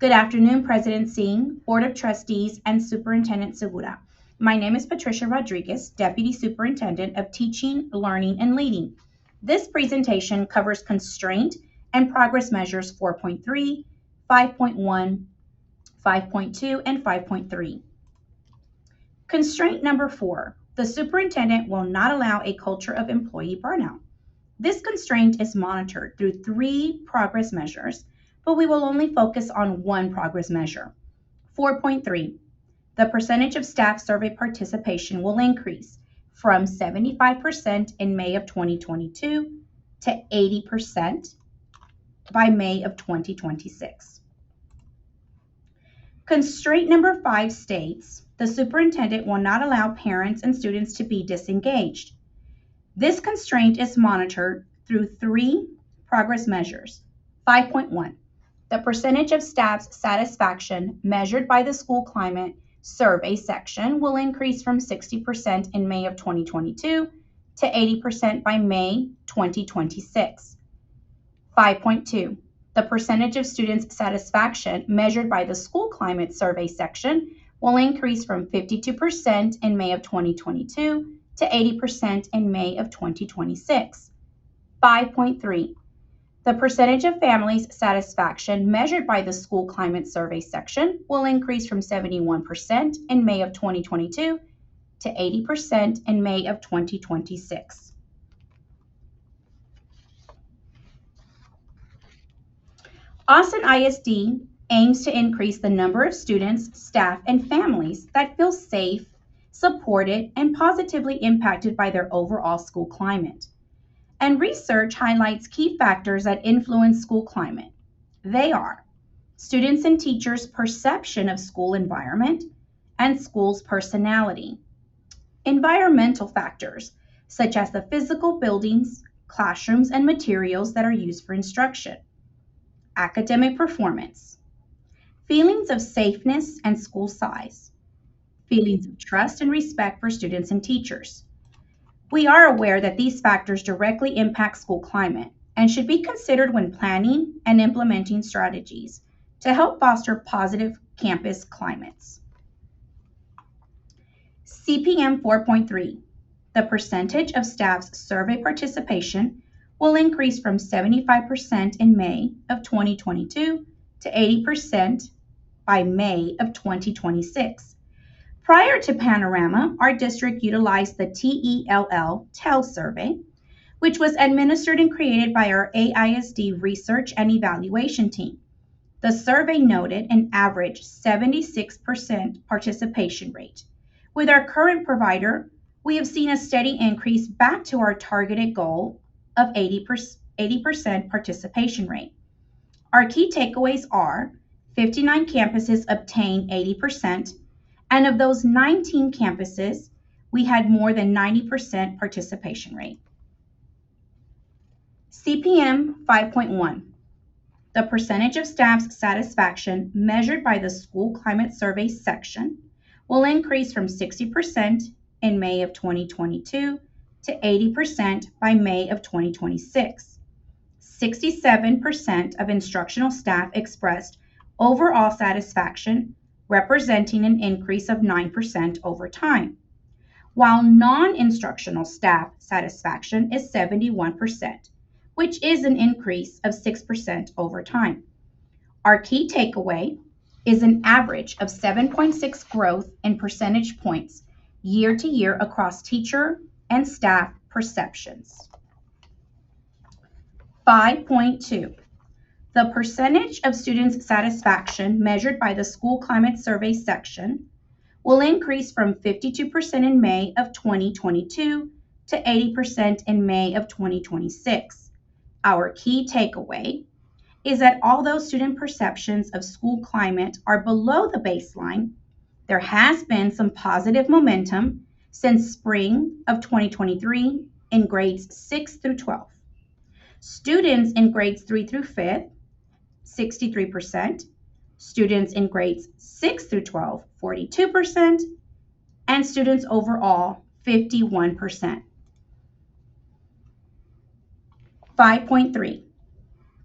Good afternoon, President Singh, Board of Trustees, and Superintendent Segura. My name is Patricia Rodriguez, Deputy Superintendent of Teaching, Learning, and Leading. This presentation covers constraint and progress measures 4.3, 5.1, 5.2, and 5.3. Constraint number 4, the superintendent will not allow a culture of employee burnout. This constraint is monitored through 3 progress measures, but we will only focus on one progress measure. 4.3, the percentage of staff survey participation will increase from 75% in May of 2022 to 80% by May of 2026. Constraint number 5 states, the superintendent will not allow parents and students to be disengaged. This constraint is monitored through 3 progress measures. 5.1, the percentage of staff's satisfaction measured by the school climate survey section will increase from 60% in May of 2022 to 80% by May 2026. 5.2, the percentage of students' satisfaction measured by the school climate survey section will increase from 52% in May of 2022 to 80% in May of 2026. 5.3, the percentage of families' satisfaction measured by the school climate survey section will increase from 71% in May of 2022 to 80% in May of 2026. Austin ISD aims to increase the number of students, staff, and families that feel safe, supported, and positively impacted by their overall school climate. And research highlights key factors that influence school climate. They are students and teachers' perception of school environment and school's personality. Environmental factors, such as the physical buildings, classrooms, and materials that are used for instruction. Academic performance. Feelings of safeness and school size. Feelings of trust and respect for students and teachers. We are aware that these factors directly impact school climate and should be considered when planning and implementing strategies to help foster positive campus climates. CPM 4.3, the percentage of staff's survey participation will increase from 75% in May of 2022 to 80% by May of 2026. Prior to Panorama, our district utilized the TELL survey, which was administered and created by our AISD research and evaluation team. The survey noted an average 76% participation rate. With our current provider, we have seen a steady increase back to our targeted goal of 80% participation rate. Our key takeaways are 59 campuses obtained 80%, and of those 19 campuses, we had more than 90% participation rate. CPM 5.1, the percentage of staff's satisfaction measured by the school climate survey section will increase from 60% in May of 2022 to 80% by May of 2026. 67% of instructional staff expressed overall satisfaction, representing an increase of 9% over time, while non-instructional staff satisfaction is 71%, which is an increase of 6% over time. Our key takeaway is an average of 7.6 growth in percentage points year to year across teacher and staff perceptions. 5.2, the percentage of students' satisfaction measured by the school climate survey section will increase from 52% in May of 2022 to 80% in May of 2026. Our key takeaway is that although student perceptions of school climate are below the baseline, there has been some positive momentum since spring of 2023 in grades 6 through 12. Students in grades 3 through 5th, 63%, students in grades 6 through 12, 42%, and students overall, 51%. 5.3,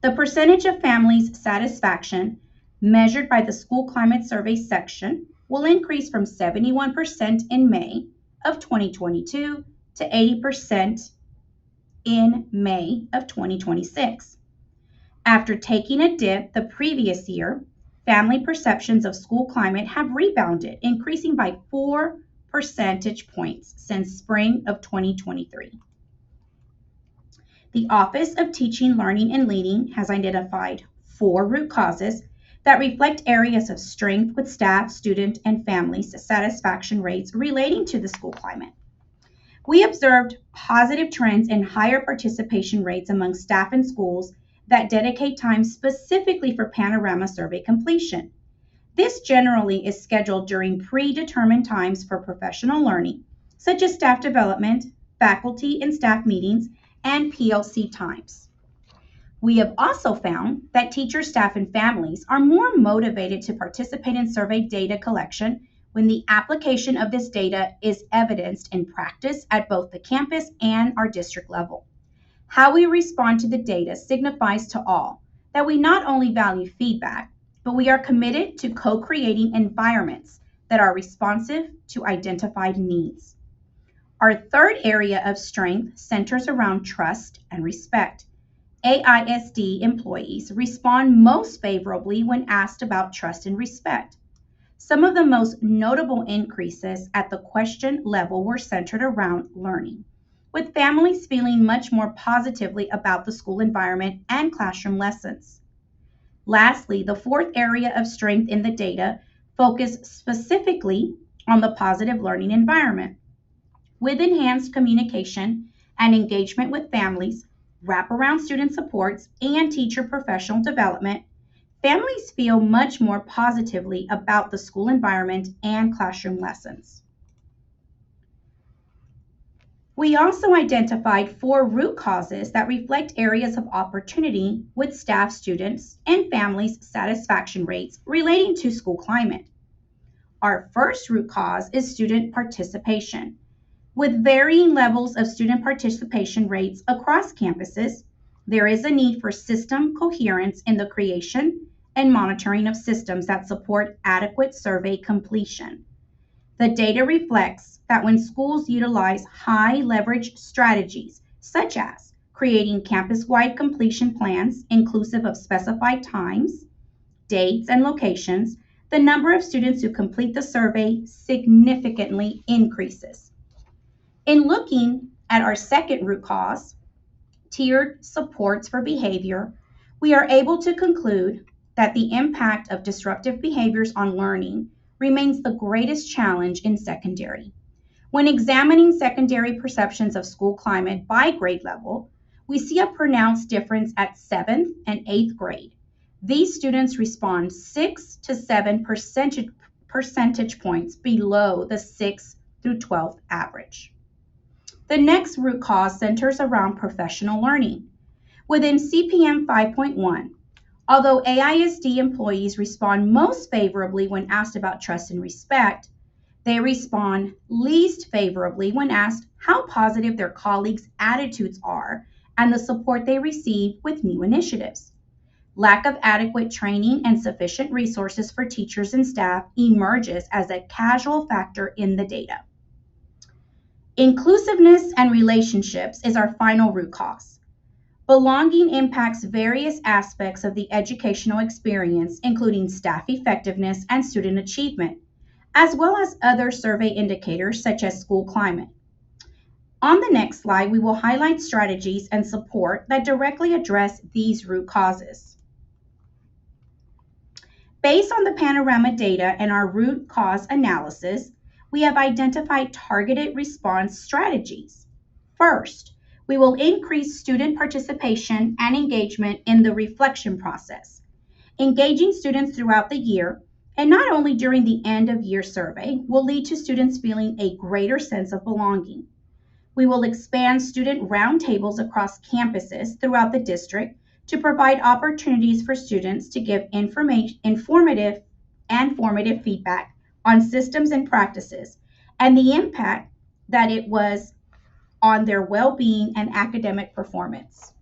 the percentage of families' satisfaction measured by the School Climate Survey section, will increase from 71% in May of 2022 to 80% in May of 2026. After taking a dip the previous year, family perceptions of school climate have rebounded, increasing by 4 percentage points since spring of 2023. The Office of Teaching, Learning, and Leading has identified 4 root causes that reflect areas of strength with staff, student, and family satisfaction rates relating to the school climate. We observed positive trends in higher participation rates among staff and schools that dedicate time specifically for Panorama survey completion. This generally is scheduled during predetermined times for professional learning, such as staff development, faculty and staff meetings, and PLC times. We have also found that teachers, staff, and families are more motivated to participate in survey data collection when the application of this data is evidenced in practice at both the campus and our district level. How we respond to the data signifies to all that we not only value feedback, but we are committed to co-creating environments that are responsive to identified needs. Our third area of strength centers around trust and respect. AISD employees respond most favorably when asked about trust and respect. Some of the most notable increases at the question level were centered around learning, with families feeling much more positively about the school environment and classroom lessons. Lastly, the fourth area of strength in the data focused specifically on the positive learning environment. With enhanced communication and engagement with families, wraparound student supports, and teacher professional development, families feel much more positively about the school environment and classroom lessons. We also identified 4 root causes that reflect areas of opportunity with staff, students, and families' satisfaction rates relating to school climate. Our first root cause is student participation. With varying levels of student participation rates across campuses, there is a need for system coherence in the creation and monitoring of systems that support adequate survey completion. The data reflects that when schools utilize high leverage strategies, such as creating campus-wide completion plans inclusive of specified times, dates, and locations, the number of students who complete the survey significantly increases. In looking at our second root cause, tiered supports for behavior, we are able to conclude that the impact of disruptive behaviors on learning remains the greatest challenge in secondary. When examining secondary perceptions of school climate by grade level, we see a pronounced difference at 7th and 8th grade. These students respond 6 to 7 percentage points below the 6th through 12th average. The next root cause centers around professional learning. Within CPM 5.1, although AISD employees respond most favorably when asked about trust and respect, they respond least favorably when asked how positive their colleagues' attitudes are and the support they receive with new initiatives. Lack of adequate training and sufficient resources for teachers and staff emerges as a causal factor in the data. Inclusiveness and relationships is our final root cause. Belonging impacts various aspects of the educational experience, including staff effectiveness and student achievement, as well as other survey indicators such as school climate. On the next slide, we will highlight strategies and support that directly address these root causes. Based on the Panorama data and our root cause analysis, we have identified targeted response strategies. First, we will increase student participation and engagement in the reflection process, engaging students throughout the year and not only during the end of year survey will lead to students feeling a greater sense of belonging. We will expand student roundtables across campuses throughout the district to provide opportunities for students to give informative and formative feedback on systems and practices and the impact that it was on their well-being and academic performance.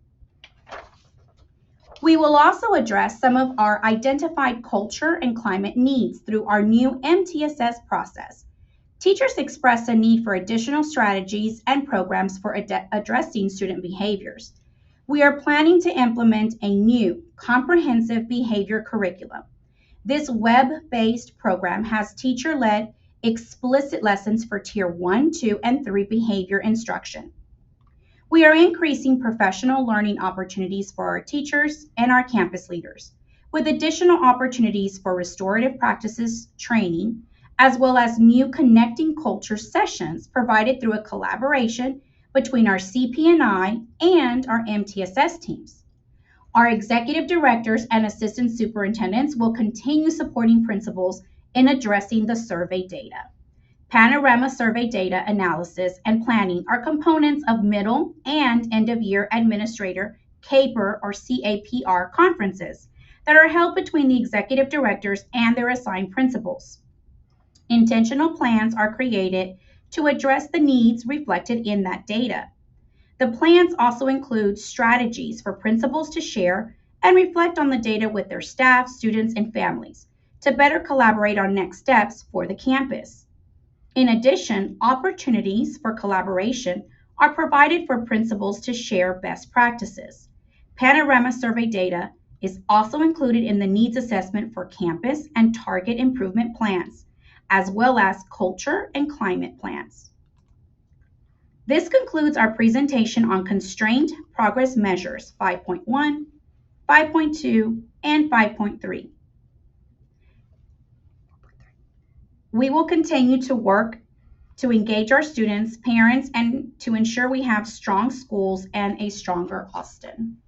We will also address some of our identified culture and climate needs through our new MTSS process. Teachers express a need for additional strategies and programs for addressing student behaviors. We are planning to implement a new comprehensive behavior curriculum. This web-based program has teacher-led explicit lessons for Tier 1, 2, and 3 behavior instruction. We are increasing professional learning opportunities for our teachers and our campus leaders, with additional opportunities for restorative practices training, as well as new connecting culture sessions provided through a collaboration between our CP&I and our MTSS teams. Our executive directors and assistant superintendents will continue supporting principals in addressing the survey data. Panorama survey data analysis and planning are components of middle and end of year administrator CAPR or CAPR conferences that are held between the executive directors and their assigned principals. Intentional plans are created to address the needs reflected in that data. The plans also include strategies for principals to share and reflect on the data with their staff, students, and families to better collaborate on next steps for the campus. In addition, opportunities for collaboration are provided for principals to share best practices. Panorama survey data is also included in the needs assessment for campus and target improvement plans, as well as culture and climate plans. This concludes our presentation on Constraint Progress Measures 5.1, 5.2, and 5.3. We will continue to work to engage our students, parents, and to ensure we have strong schools and a stronger Austin.